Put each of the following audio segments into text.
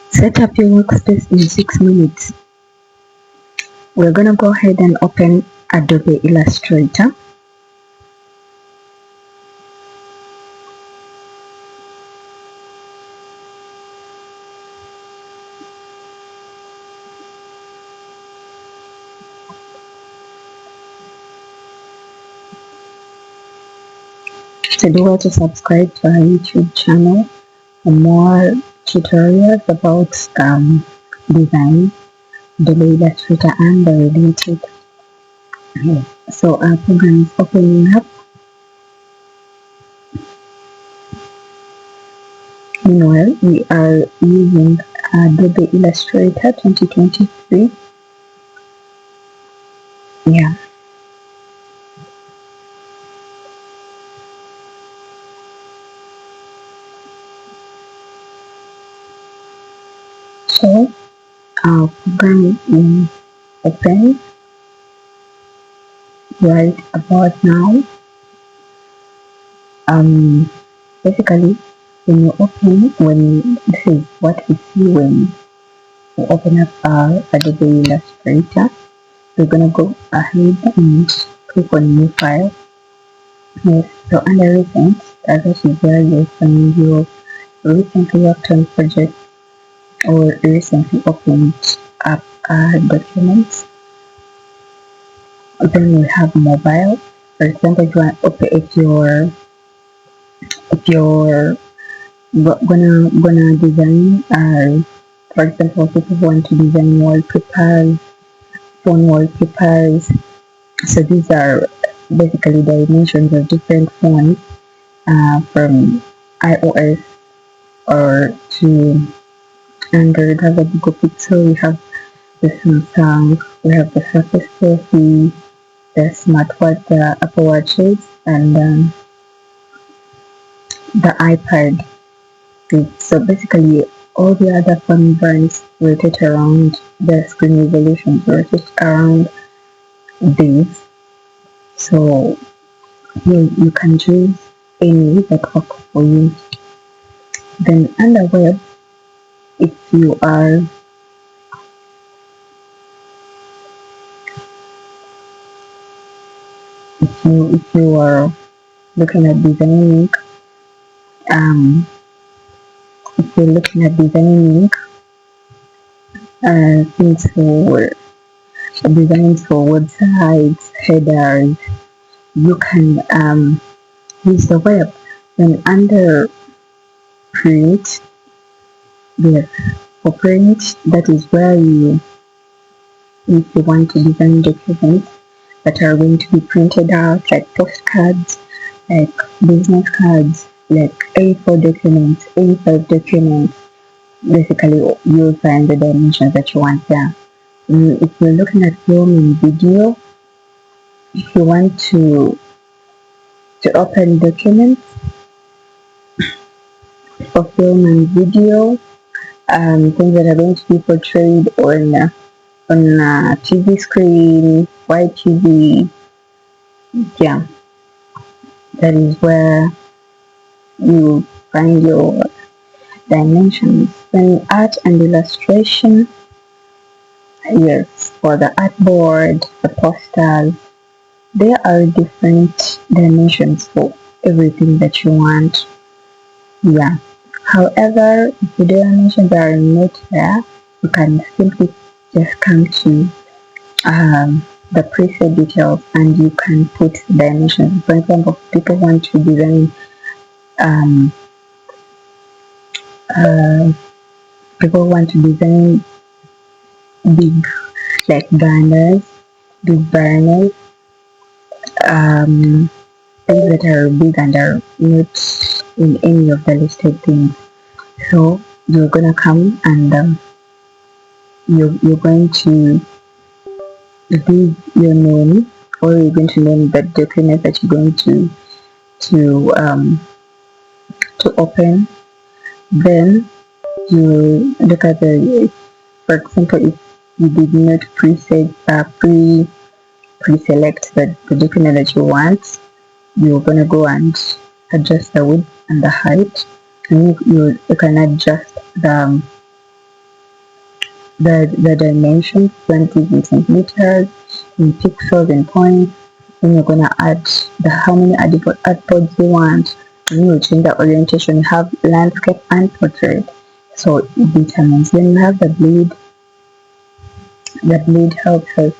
Set up your workspace in 6 minutes. We're going to go ahead and open Adobe Illustrator. So do well to subscribe to our YouTube channel for more tutorials about design, Adobe Illustrator and the related. So our program is opening up. Meanwhile, we are using Adobe Illustrator 2023. Yeah. So our program is open right about now. Basically, when you open, this is what we see when we open up our Adobe Illustrator. We're gonna go ahead and click on New File. Yes, so under Recent, this is where you'll find your recently worked on project or recently opened up documents. Then we have Mobile. For example, if you want open if you're gonna design for example, people want to design wallpapers, phone wallpapers. So these are basically dimensions of different phones from iOS or to Android. We have the Google Pixel, we have the Samsung, we have the Surface Pro, the smartwatch, the Apple Watches, and the iPad. So basically, all the other phone brands rotate around the screen resolution, rotate around these. So you can choose any that works for you. Then under web, if you are if you are looking at designing if you're looking at designing things for designs for websites, headers, you can use the web. Then under print, yes, for print, that is where if you want to design documents that are going to be printed out, like postcards, like business cards, like A4 documents, A5 documents. Basically, you'll find the dimensions that you want there. If you're looking at film and video, if you want to open documents for film and video, things that are going to be portrayed on a TV screen, white TV, yeah, that is where you find your dimensions. Then art and illustration, yes, for the artboard, the posters, there are different dimensions for everything that you want. Yeah. However, if the dimensions are not there, you can simply just come to the preset details and you can put dimensions. For example, people want to design um, uh, people want to design big like banners, big banners, things that are big and are not in any of the listed things. So you're gonna come and you're going to give your name, or you're going to name the document that you're going to um, to open. Then you look at the, for example, if you did not pre-select the document that you want, you're gonna go and adjust the width and the height, and you can adjust the dimensions, 20 in centimeters, in pixels and points. Then you're gonna add the how many artboards you want. And you will change the orientation. You have landscape and portrait. So it determines. Then you have the bleed. The bleed helps us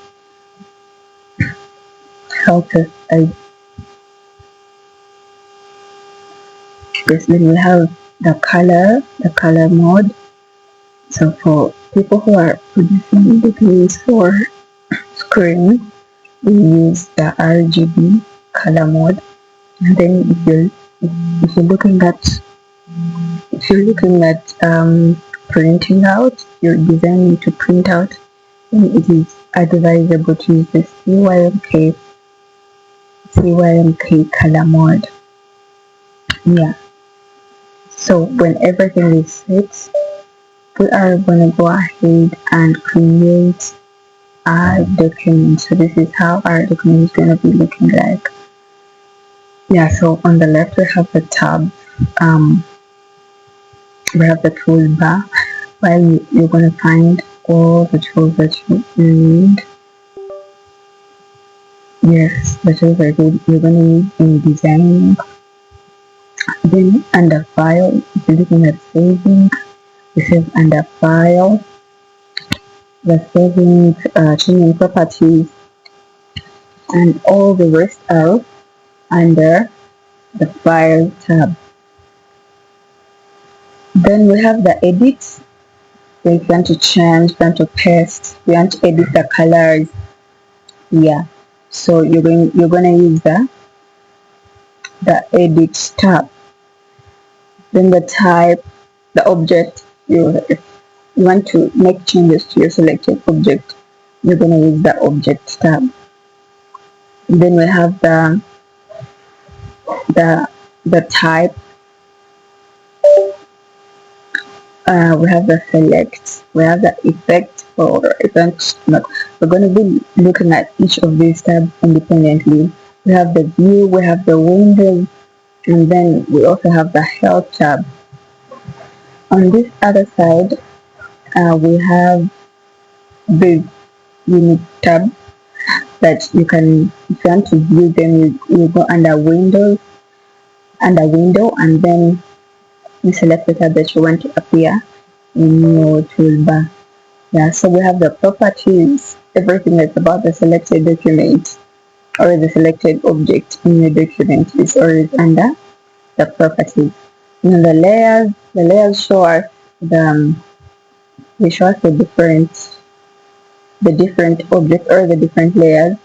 yes, then we have the color mode. So for people who are producing videos for screen, we use the RGB color mode. And then if you're looking at printing out, you're designing to print out, then it is advisable to use the CYMK color mode. Yeah. So when everything is set, we are going to go ahead and create our document. So this is how our document is going to be looking like. Yeah, so on the left we have the tab, we have the toolbar where you're going to find all the tools that you need. Yes, the tools that you're going to need in designing. Then under file, if you're looking at saving, this is under file, the saving, changing properties, and all the rest are under the file tab. Then we have the edit. So if you want to change, if you want to paste, if you want to edit the colors, yeah. So you're gonna use the edit tab. Then the type, the object, if you want to make changes to your selected object, you're gonna use the object tab. Then we have the type. We have the select, we have the effect or event. We're going to be looking at each of these tabs independently. We have the view, we have the windows, and then we also have the help tab. On this other side, we have the unique tab that you can, if you want to view them, you go under window, and then you select the tab that you want to appear in your toolbar. Yeah, so we have the properties, everything that's about the selected document or the selected object in your document is always under the properties. Now the layers show us they show us the different objects or the different layers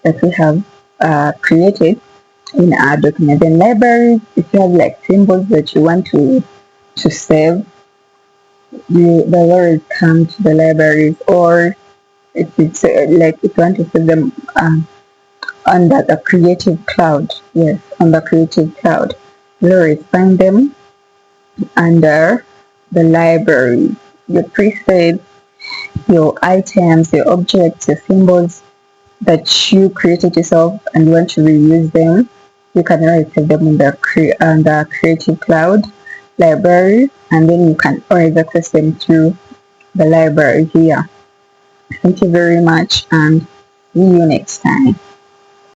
that we have created in our document. Then libraries, if you have like symbols that you want to save, the libraries come to the libraries, or if it's like if you want to save them under the creative cloud, yes, on the creative cloud, you always find them under the library. Your presets, your items, your objects, your symbols that you created yourself and you want to reuse them, you can always save them on the creative cloud library, and then you can always access them through the library here. Thank you very much, and see you next time.